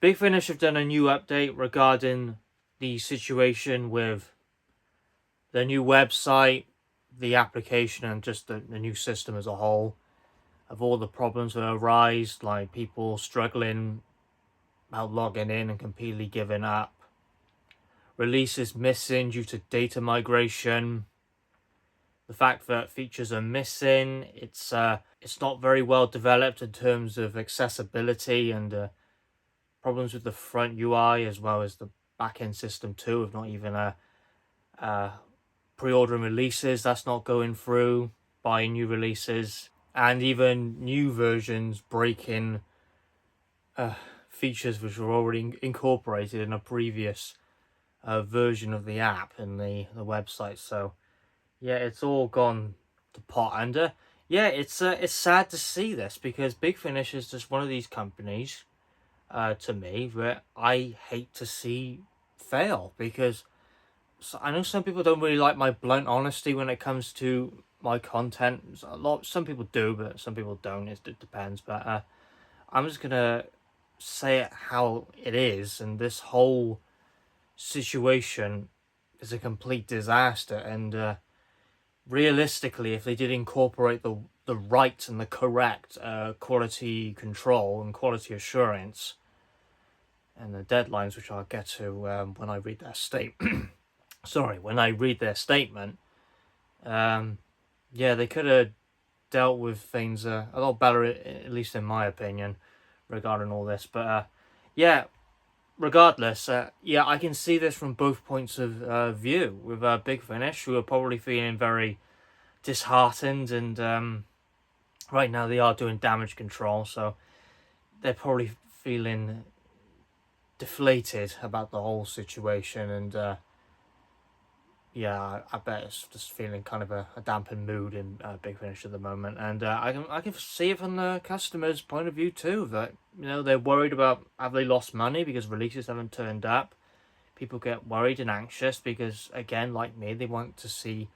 Big Finish have done a new update regarding the situation with the new website, the application, and just the new system as a whole. Of all the problems that arise, like people struggling about logging in and completely giving up, releases missing due to data migration, the fact that features are missing, it's not very well developed in terms of accessibility, and problems with the front UI as well as the back-end system too, of not even pre-ordering releases, that's not going through, buying new releases, and even new versions breaking features which were already incorporated in a previous version of the app and the website. So yeah, it's all gone to pot, and yeah, it's sad to see this, because Big Finish is just one of these companies to me that I hate to see fail, because I know some people don't really like my blunt honesty when it comes to my content. Some people do, but some people don't. It depends. But I'm just gonna say it how it is, and this whole situation is a complete disaster. And realistically, if they did incorporate the right and the correct quality control and quality assurance and the deadlines, which I'll get to when I read their statement. Sorry, when I read their statement, yeah, they could have dealt with things a lot better, at least in my opinion, regarding all this. But yeah, regardless, yeah, I can see this from both points of view. With Big Finish, who are probably feeling very disheartened, and right now they are doing damage control, so they're probably feeling deflated about the whole situation, and yeah, I bet it's just feeling kind of a dampened mood in Big Finish at the moment, and I can see it from the customer's point of view too. That they're worried about, have they lost money because releases haven't turned up. People get worried and anxious because, again, like me, they want to see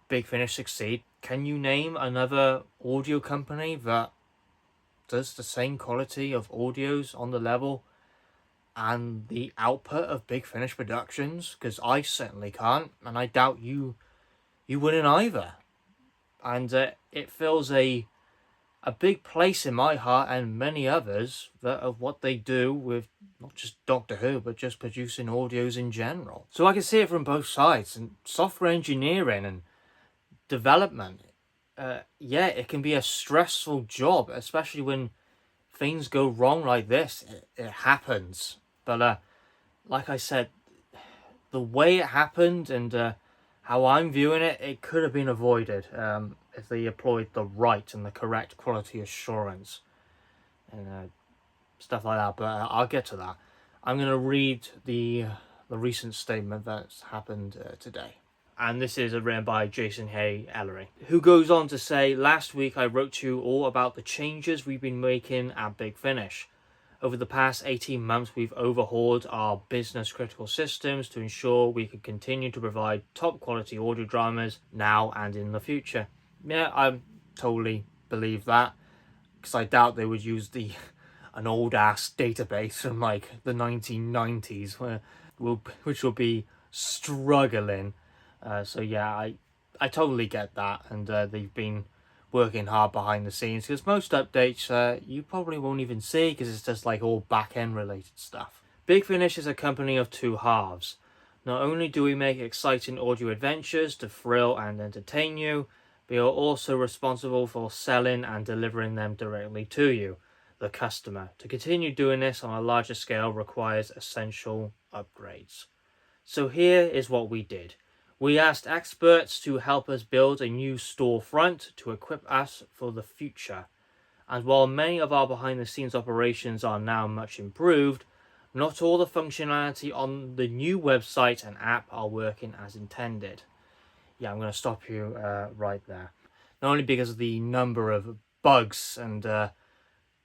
Big Finish succeed. Can you name another audio company that does the same quality of audios on the level and the output of Big Finish Productions? Because I certainly can't, and I doubt you wouldn't either. And it fills a big place in my heart and many others that of what they do with not just Doctor Who, but just producing audios in general. So I can see it from both sides. And software engineering and development, yeah, it can be a stressful job, especially when things go wrong like this. It happens. But like I said, the way it happened and how I'm viewing it, it could have been avoided if they employed the right and the correct quality assurance and stuff like that. But I'll get to that. I'm going to read the recent statement that's happened today. And this is written by Jason Hay Ellery, who goes on to say, "Last week I wrote to you all about the changes we've been making at Big Finish. Over the past 18 months, we've overhauled our business critical systems to ensure we can continue to provide top quality audio dramas now and in the future." Yeah, I totally believe that, because I doubt they would use an old ass database from like the 1990s, which will be struggling. So yeah, I totally get that, and they've been working hard behind the scenes, because most updates you probably won't even see, because it's just like all back-end related stuff. Big Finish is a company of two halves. Not only do we make exciting audio adventures to thrill and entertain you, we are also responsible for selling and delivering them directly to you, the customer. To continue doing this on a larger scale requires essential upgrades. So here is what we did. We asked experts to help us build a new storefront to equip us for the future. And while many of our behind-the-scenes operations are now much improved, not all the functionality on the new website and app are working as intended. Yeah, I'm going to stop you right there. Not only because of the number of bugs and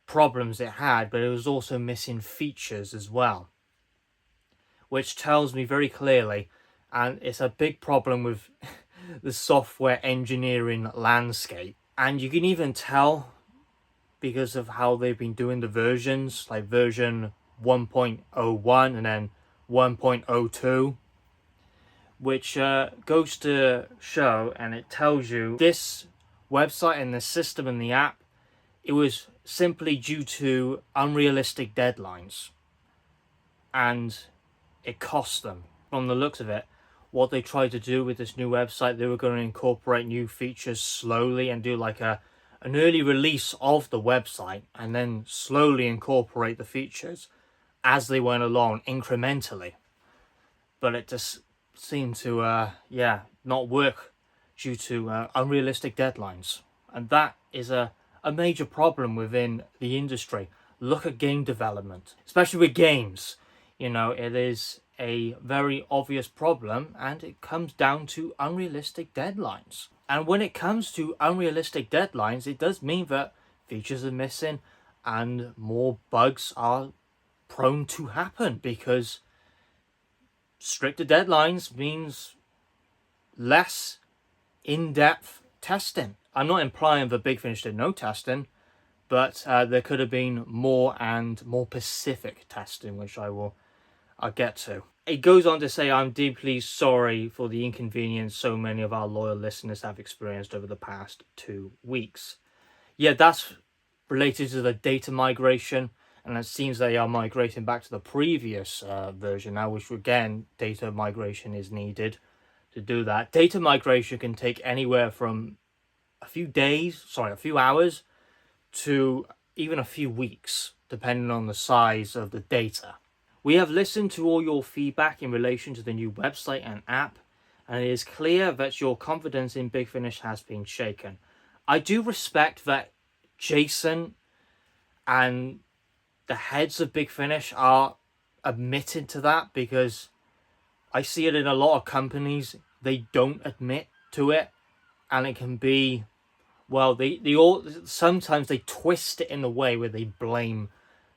problems it had, but it was also missing features as well, which tells me very clearly, and it's a big problem with the software engineering landscape. And you can even tell because of how they've been doing the versions, like version 1.01 and then 1.02, which goes to show, and it tells you this website and the system and the app, it was simply due to unrealistic deadlines, and it cost them. From the looks of it, what they tried to do with this new website, they were going to incorporate new features slowly and do like an early release of the website and then slowly incorporate the features as they went along incrementally. But it just seemed to not work due to unrealistic deadlines, and that is a major problem within the industry. Look at game development, especially with games. You know, it is a very obvious problem, and it comes down to unrealistic deadlines. And when it comes to unrealistic deadlines, it does mean that features are missing and more bugs are prone to happen, because stricter deadlines means less in-depth testing. I'm not implying that Big Finish did no testing, but there could have been more and more specific testing, which I'll get to. It goes on to say, I'm deeply sorry for the inconvenience so many of our loyal listeners have experienced over the past 2 weeks. Yeah, that's related to the data migration, and it seems they are migrating back to the previous version now, which again, data migration is needed to do that. Data migration can take anywhere from a few hours to even a few weeks, depending on the size of the data. We have listened to all your feedback in relation to the new website and app, and it is clear that your confidence in Big Finish has been shaken. I do respect that Jason and the heads of Big Finish are admitting to that, because I see it in a lot of companies. They don't admit to it, and it can be, well, they all sometimes they twist it in a way where they blame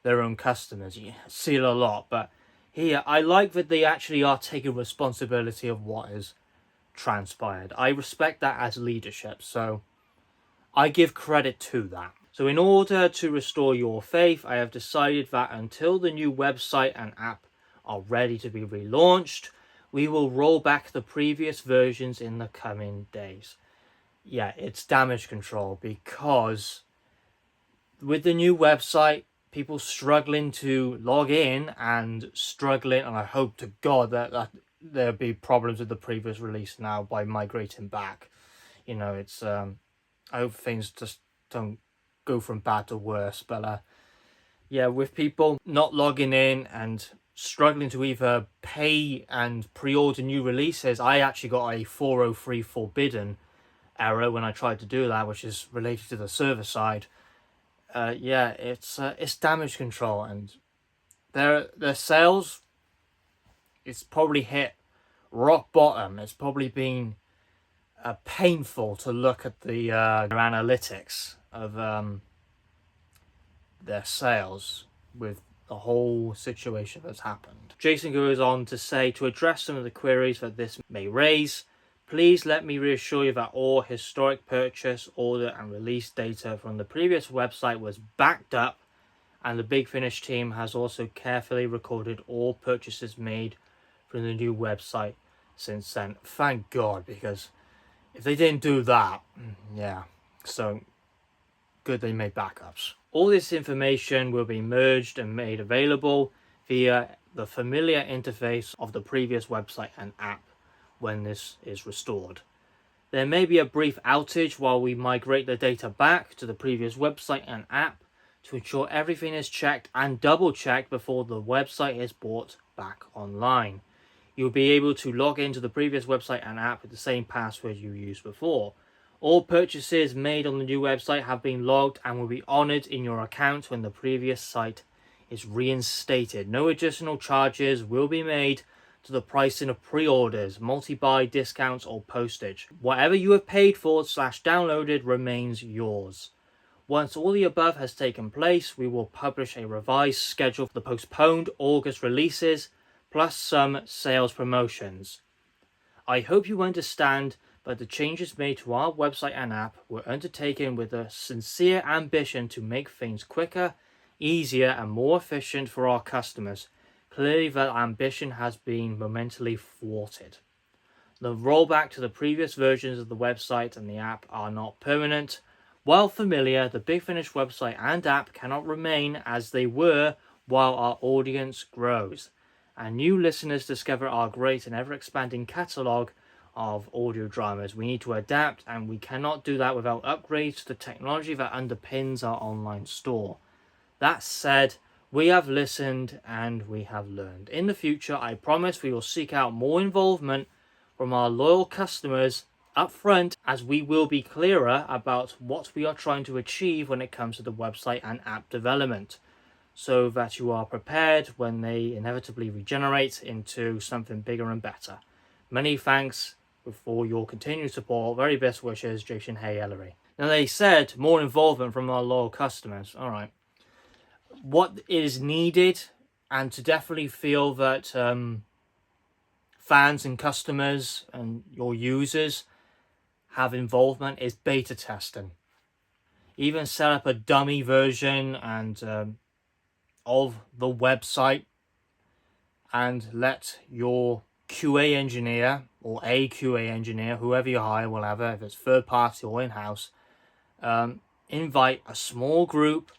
their own customers. You see it a lot, but here I like that they actually are taking responsibility of what has transpired. I respect that as leadership, so I give credit to that. So in order to restore your faith, I have decided that until the new website and app are ready to be relaunched, we will roll back the previous versions in the coming days. Yeah, it's damage control, because with the new website, people struggling to log in and struggling, and I hope to God that there'll be problems with the previous release now by migrating back. You know, it's I hope things just don't go from bad to worse, but yeah, with people not logging in and struggling to either pay and pre-order new releases, I actually got a 403 forbidden error when I tried to do that, which is related to the server side. Yeah, it's damage control, and their sales, it's probably hit rock bottom. It's probably been painful to look at the their analytics of their sales with the whole situation that's happened. Jason goes on to say, to address some of the queries that this may raise, please let me reassure you that all historic purchase, order and release data from the previous website was backed up, and the Big Finish team has also carefully recorded all purchases made from the new website since then. Thank God, because if they didn't do that, yeah, so good they made backups. All this information will be merged and made available via the familiar interface of the previous website and app when this is restored. There may be a brief outage while we migrate the data back to the previous website and app to ensure everything is checked and double checked before the website is brought back online. You'll be able to log into the previous website and app with the same password you used before. All purchases made on the new website have been logged and will be honoured in your account when the previous site is reinstated. No additional charges will be made to the pricing of pre-orders, multi-buy discounts or postage. Whatever you have paid for / downloaded remains yours. Once all the above has taken place, we will publish a revised schedule for the postponed August releases, plus some sales promotions. I hope you understand that the changes made to our website and app were undertaken with a sincere ambition to make things quicker, easier and more efficient for our customers. Clearly that ambition has been momentarily thwarted. The rollback to the previous versions of the website and the app are not permanent. While familiar, the Big Finish website and app cannot remain as they were while our audience grows and new listeners discover our great and ever-expanding catalogue of audio dramas. We need to adapt, and we cannot do that without upgrades to the technology that underpins our online store. That said, we have listened and we have learned. In the future, I promise we will seek out more involvement from our loyal customers up front, as we will be clearer about what we are trying to achieve when it comes to the website and app development, so that you are prepared when they inevitably regenerate into something bigger and better. Many thanks for your continued support. Very best wishes, Jason Hay Ellery. Now, they said more involvement from our loyal customers. All right. What is needed, and to definitely feel that fans and customers and your users have involvement, is beta testing. Even set up a dummy version and of the website and let your QA engineer or a QA engineer, whoever you hire, whatever, if it's third party or in-house, invite a small group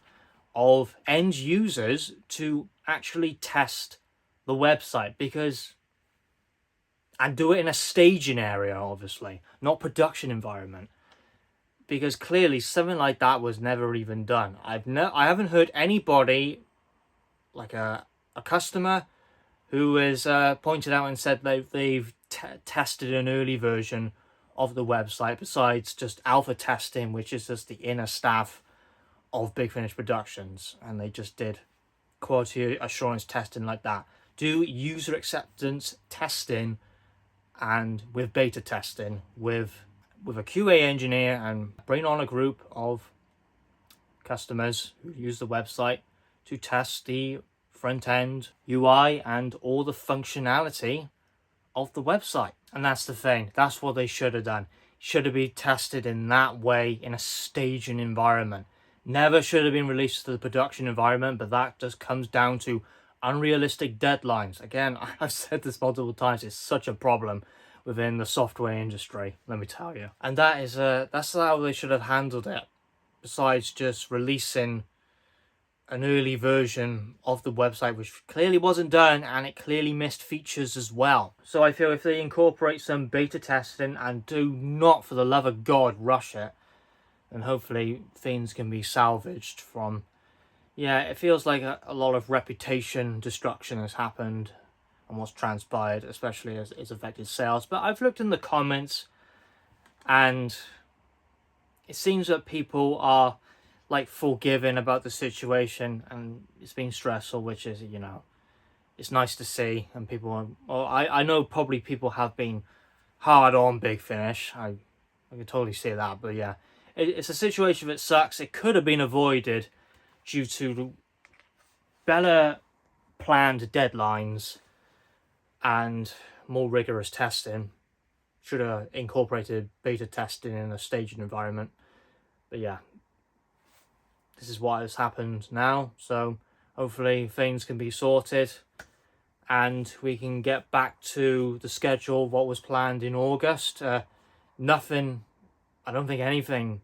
of end users to actually test the website, and do it in a staging area, obviously, not production environment, because clearly something like that was never even done. I haven't heard anybody, like a customer, who has pointed out and said they've tested an early version of the website, besides just alpha testing, which is just the inner staff of Big Finish Productions, and they just did quality assurance testing like that. Do user acceptance testing and with beta testing with a QA engineer, and bring on a group of customers who use the website to test the front end UI and all the functionality of the website. And that's the thing. That's what they should have done. Should have been tested in that way, in a staging environment. Never should have been released to the production environment, but that just comes down to unrealistic deadlines. Again, I've said this multiple times, it's such a problem within the software industry, let me tell you. And that's how they should have handled it, besides just releasing an early version of the website, which clearly wasn't done, and it clearly missed features as well. So I feel if they incorporate some beta testing and do not, for the love of God, rush it, and hopefully things can be salvaged from... Yeah, it feels like a lot of reputation destruction has happened and what's transpired, especially as it's affected sales. But I've looked in the comments and it seems that people are like forgiving about the situation, and it's been stressful, which is, you know, it's nice to see. And people are, I know probably people have been hard on Big Finish. I can totally see that. But yeah, it's a situation that sucks. It could have been avoided due to better planned deadlines and more rigorous testing. Should have incorporated beta testing in a staging environment. But yeah, this is what has happened now. So hopefully things can be sorted and we can get back to the schedule, what was planned in August. I don't think anything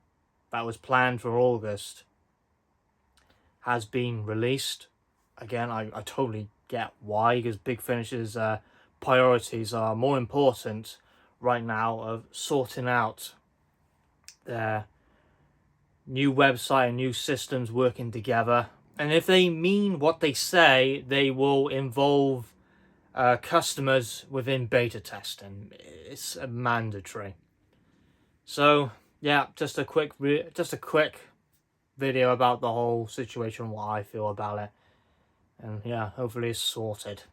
that was planned for August has been released. Again, I totally get why, because Big Finish's priorities are more important right now of sorting out their new website and new systems working together. And if they mean what they say, they will involve customers within beta testing. It's mandatory. So yeah, just a quick video about the whole situation, what I feel about it, and yeah, hopefully it's sorted.